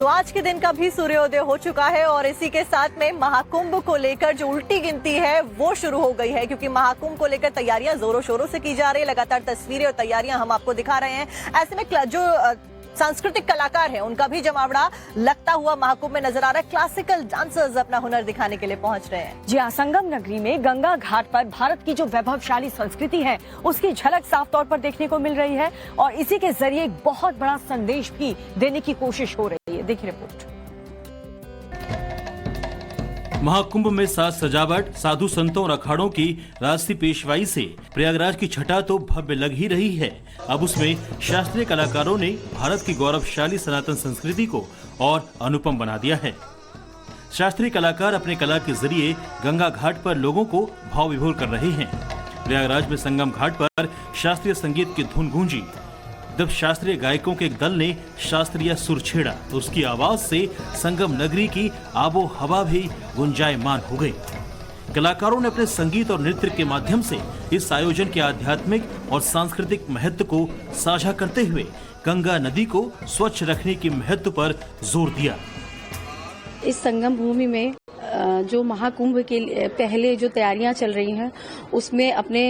तो आज के दिन का भी सूर्योदय हो चुका है और इसी के साथ में महाकुंभ को लेकर जो उल्टी गिनती है वो शुरू हो गई है, क्योंकि महाकुंभ को लेकर तैयारियां जोरों शोरों से की जा रही है। लगातार तस्वीरें और तैयारियां हम आपको दिखा रहे हैं। ऐसे में जो सांस्कृतिक कलाकार हैं उनका भी जमावड़ा लगता हुआ महाकुंभ में नजर आ रहा है। क्लासिकल डांसर्स अपना हुनर दिखाने के लिए पहुंच रहे हैं। जी हाँ, संगम नगरी में गंगा घाट पर भारत की जो वैभवशाली संस्कृति है उसकी झलक साफ तौर पर देखने को मिल रही है और इसी के जरिए एक बहुत बड़ा संदेश भी देने की कोशिश हो रही है। देखिए रिपोर्ट। महाकुंभ में साज सजावट, साधु संतों और अखाड़ों की राजसी पेशवाई से प्रयागराज की छटा तो भव्य लग ही रही है। अब उसमें शास्त्रीय कलाकारों ने भारत की गौरवशाली सनातन संस्कृति को और अनुपम बना दिया है। शास्त्रीय कलाकार अपने कला के जरिए गंगा घाट पर लोगों को भाव विभोर कर रहे हैं। प्रयागराज में संगम घाट पर शास्त्रीय संगीत की धुन गूंजी। जब शास्त्रीय गायकों के एक दल ने शास्त्रीय सुर छेड़ा तो उसकी आवाज से संगम नगरी की आबो हवा भी गुंजायमान हो गई। कलाकारों ने अपने संगीत और नृत्य के माध्यम से इस आयोजन के आध्यात्मिक और सांस्कृतिक महत्व को साझा करते हुए गंगा नदी को स्वच्छ रखने के महत्व पर जोर दिया। इस संगम भूमि में जो महाकुंभ के पहले जो तैयारियां चल रही हैं उसमें अपने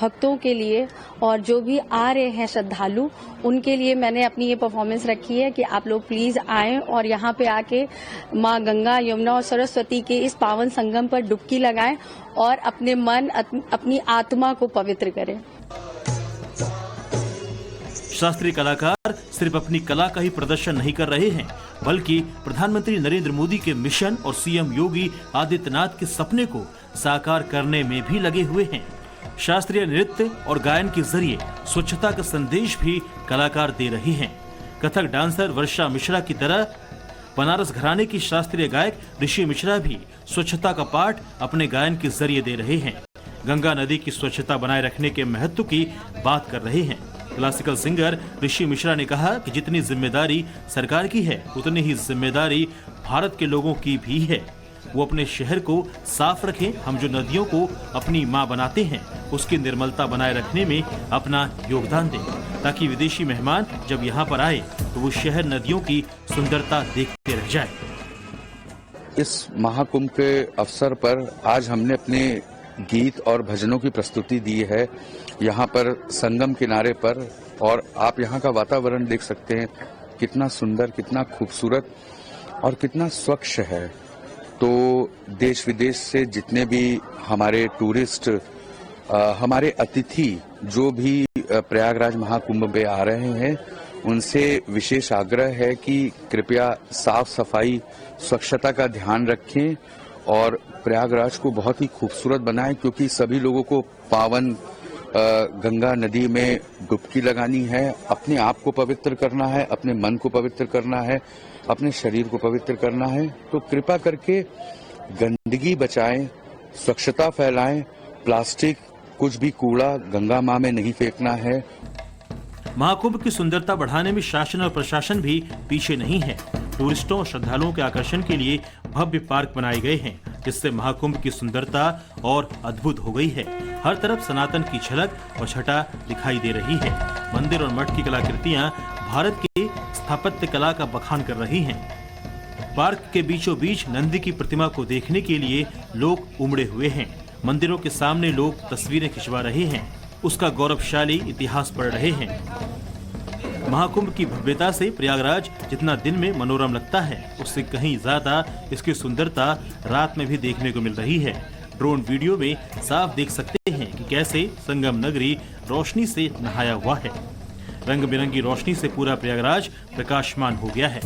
भक्तों के लिए और जो भी आ रहे हैं श्रद्धालु उनके लिए मैंने अपनी ये परफॉर्मेंस रखी है कि आप लोग प्लीज आएं और यहाँ पे आके माँ गंगा, यमुना और सरस्वती के इस पावन संगम पर डुबकी लगाएं और अपने मन, अपनी आत्मा को पवित्र करें। शास्त्रीय कलाकार सिर्फ अपनी कला का ही प्रदर्शन नहीं कर रहे हैं, बल्कि प्रधानमंत्री नरेंद्र मोदी के मिशन और सीएम योगी आदित्यनाथ के सपने को साकार करने में भी लगे हुए हैं। शास्त्रीय नृत्य और गायन के जरिए स्वच्छता का संदेश भी कलाकार दे रहे हैं। कथक डांसर वर्षा मिश्रा की तरह बनारस घराने की शास्त्रीय गायक ऋषि मिश्रा भी स्वच्छता का पाठ अपने गायन के जरिए दे रहे हैं। गंगा नदी की स्वच्छता बनाए रखने के महत्व की बात कर रहे हैं। क्लासिकल सिंगर ऋषि मिश्रा ने कहा कि जितनी जिम्मेदारी सरकार की है उतनी ही जिम्मेदारी भारत के लोगों की भी है। वो अपने शहर को साफ रखें। हम जो नदियों को अपनी माँ बनाते हैं उसकी निर्मलता बनाए रखने में अपना योगदान दें, ताकि विदेशी मेहमान जब यहाँ पर आए तो वो शहर नदियों की सुंदरता देखते रह जाए। इस महाकुंभ के अवसर पर आज हमने अपने गीत और भजनों की प्रस्तुति दी है यहाँ पर संगम किनारे पर, और आप यहाँ का वातावरण देख सकते हैं कितना सुंदर, कितना खूबसूरत और कितना स्वच्छ है। तो देश विदेश से जितने भी हमारे टूरिस्ट, हमारे अतिथि जो भी प्रयागराज महाकुंभ में आ रहे हैं उनसे विशेष आग्रह है कि कृपया साफ सफाई, स्वच्छता का ध्यान रखें और प्रयागराज को बहुत ही खूबसूरत बनाएं, क्योंकि सभी लोगों को पावन गंगा नदी में डुबकी लगानी है, अपने आप को पवित्र करना है, अपने मन को पवित्र करना है, अपने शरीर को पवित्र करना है। तो कृपा करके गंदगी बचाएं, स्वच्छता फैलाएं, प्लास्टिक, कुछ भी कूड़ा गंगा माँ में नहीं फेंकना है। महाकुंभ की सुंदरता बढ़ाने में शासन और प्रशासन भी पीछे नहीं है। टूरिस्टों और श्रद्धालुओं के आकर्षण के लिए भव्य पार्क बनाए गए हैं, जिससे महाकुंभ की सुंदरता और अद्भुत हो गई है। हर तरफ सनातन की झलक और छटा दिखाई दे रही है। मंदिर और मठ की कलाकृतियां भारत के स्थापत्य कला का बखान कर रही हैं। पार्क के बीचों बीच नंदी की प्रतिमा को देखने के लिए लोग उमड़े हुए हैं। मंदिरों के सामने लोग तस्वीरें खिंचवा रहे हैं, उसका गौरवशाली इतिहास पढ़ रहे हैं। महाकुंभ की भव्यता से प्रयागराज जितना दिन में मनोरम लगता है, उससे कहीं ज्यादा इसकी सुंदरता रात में भी देखने को मिल रही है। ड्रोन वीडियो में साफ देख सकते हैं कि कैसे संगम नगरी रोशनी से नहाया हुआ है। रंग बिरंगी रोशनी से पूरा प्रयागराज प्रकाशमान हो गया है।